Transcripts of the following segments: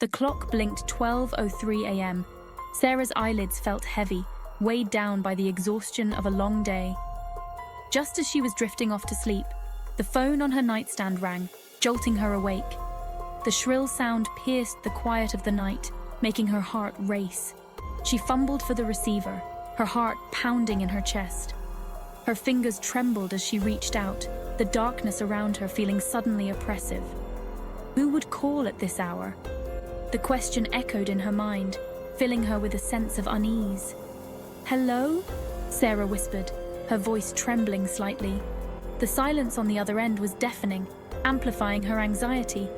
The clock blinked 12:03 a.m. Sarah's eyelids felt heavy, weighed down by the exhaustion of a long day. Just as she was drifting off to sleep, the phone on her nightstand rang, jolting her awake. The shrill sound pierced the quiet of the night, making her heart race. She fumbled for the receiver, her heart pounding in her chest. Her fingers trembled as she reached out, the darkness around her feeling suddenly oppressive. Who would call at this hour? The question echoed in her mind, filling her with a sense of unease. "Hello?" Sarah whispered, her voice trembling slightly. The silence on the other end was deafening, amplifying her anxiety.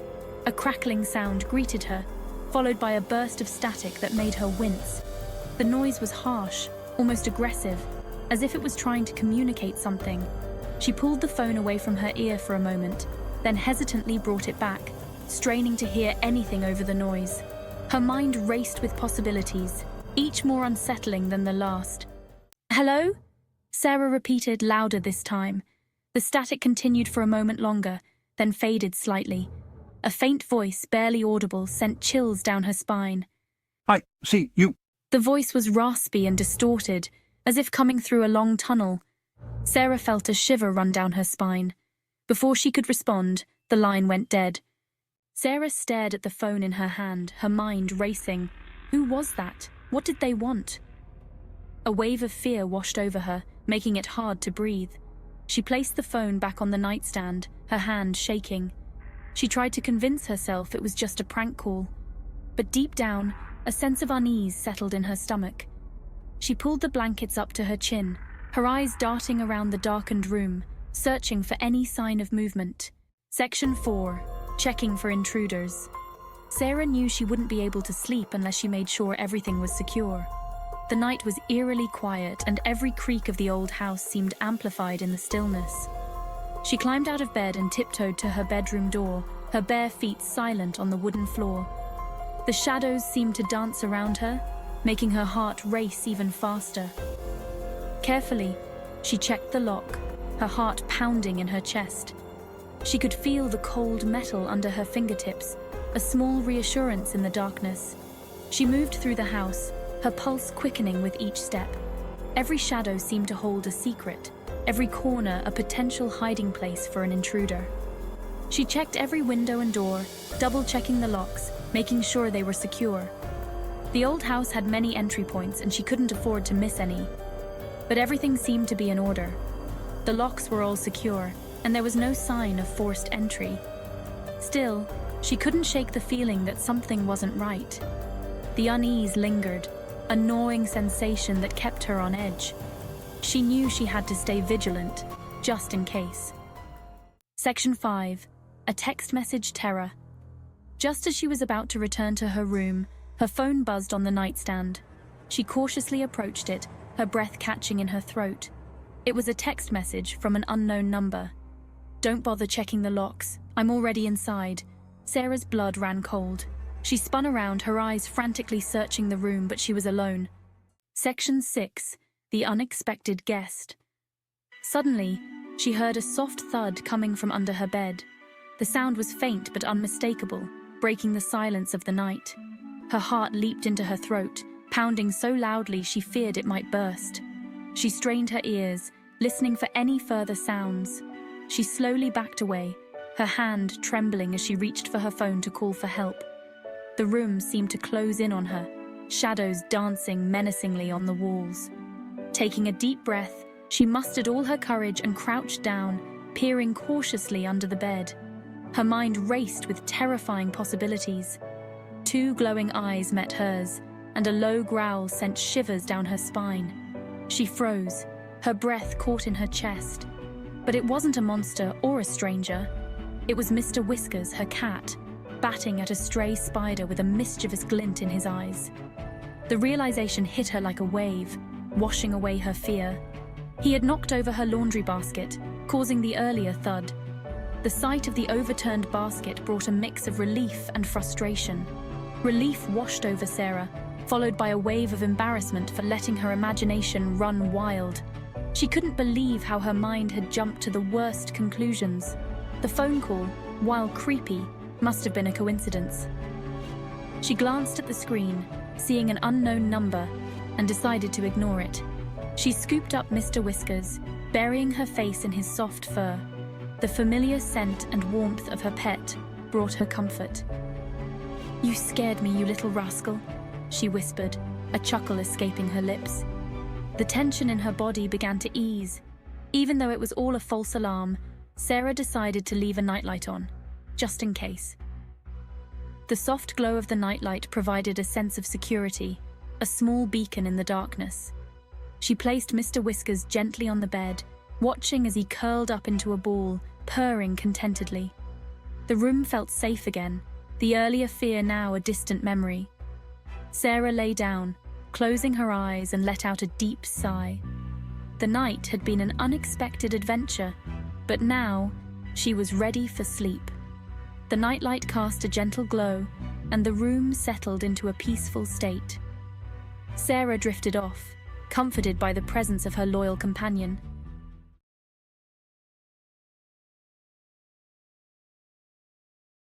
A crackling sound greeted her, followed by a burst of static that made her wince. The noise was harsh, almost aggressive, as if it was trying to communicate something. She pulled the phone away from her ear for a moment, then hesitantly brought it back, straining to hear anything over the noise. Her mind raced with possibilities, each more unsettling than the last. "Hello?" Sarah repeated, louder this time. The static continued for a moment longer, then faded slightly. A faint voice, barely audible, sent chills down her spine. "I see you." The voice was raspy and distorted, as if coming through a long tunnel. Sarah felt a shiver run down her spine. Before she could respond, the line went dead. Sarah stared at the phone in her hand, her mind racing. Who was that? What did they want? A wave of fear washed over her, making it hard to breathe. She placed the phone back on the nightstand, her hand shaking. She tried to convince herself it was just a prank call. But deep down, a sense of unease settled in her stomach. She pulled the blankets up to her chin, her eyes darting around the darkened room, searching for any sign of movement. Section 4. Checking for intruders. Sarah knew she wouldn't be able to sleep unless she made sure everything was secure. The night was eerily quiet, and every creak of the old house seemed amplified in the stillness. She climbed out of bed and tiptoed to her bedroom door, her bare feet silent on the wooden floor. The shadows seemed to dance around her, making her heart race even faster. Carefully, she checked the lock, her heart pounding in her chest. She could feel the cold metal under her fingertips, a small reassurance in the darkness. She moved through the house, her pulse quickening with each step. Every shadow seemed to hold a secret, every corner a potential hiding place for an intruder. She checked every window and door, double-checking the locks, making sure they were secure. The old house had many entry points, and she couldn't afford to miss any. But everything seemed to be in order. The locks were all secure, and there was no sign of forced entry. Still, she couldn't shake the feeling that something wasn't right. The unease lingered, a gnawing sensation that kept her on edge. She knew she had to stay vigilant, just in case. Section 5. A text message terror. Just as she was about to return to her room, her phone buzzed on the nightstand. She cautiously approached it, her breath catching in her throat. It was a text message from an unknown number. "Don't bother checking the locks. I'm already inside." Sarah's blood ran cold. She spun around, her eyes frantically searching the room, but she was alone. Section 6. The unexpected guest. Suddenly, she heard a soft thud coming from under her bed. The sound was faint but unmistakable, breaking the silence of the night. Her heart leaped into her throat, pounding so loudly she feared it might burst. She strained her ears, listening for any further sounds. She slowly backed away, her hand trembling as she reached for her phone to call for help. The room seemed to close in on her, shadows dancing menacingly on the walls. Taking a deep breath, she mustered all her courage and crouched down, peering cautiously under the bed. Her mind raced with terrifying possibilities. 2 glowing eyes met hers, and a low growl sent shivers down her spine. She froze, her breath caught in her chest. But it wasn't a monster or a stranger. It was Mr. Whiskers, her cat, batting at a stray spider with a mischievous glint in his eyes. The realization hit her like a wave, washing away her fear. He had knocked over her laundry basket, causing the earlier thud. The sight of the overturned basket brought a mix of relief and frustration. Relief washed over Sarah, followed by a wave of embarrassment for letting her imagination run wild. She couldn't believe how her mind had jumped to the worst conclusions. The phone call, while creepy, must have been a coincidence. She glanced at the screen, seeing an unknown number, and decided to ignore it. She scooped up Mr. Whiskers, burying her face in his soft fur. The familiar scent and warmth of her pet brought her comfort. "You scared me, you little rascal," she whispered, a chuckle escaping her lips. The tension in her body began to ease. Even though it was all a false alarm, Sarah decided to leave a nightlight on, just in case. The soft glow of the nightlight provided a sense of security, a small beacon in the darkness. She placed Mr. Whiskers gently on the bed, watching as he curled up into a ball, purring contentedly. The room felt safe again, the earlier fear now a distant memory. Sarah lay down, closing her eyes, and let out a deep sigh. The night had been an unexpected adventure, but now she was ready for sleep. The nightlight cast a gentle glow, and the room settled into a peaceful state. Sarah drifted off, comforted by the presence of her loyal companion.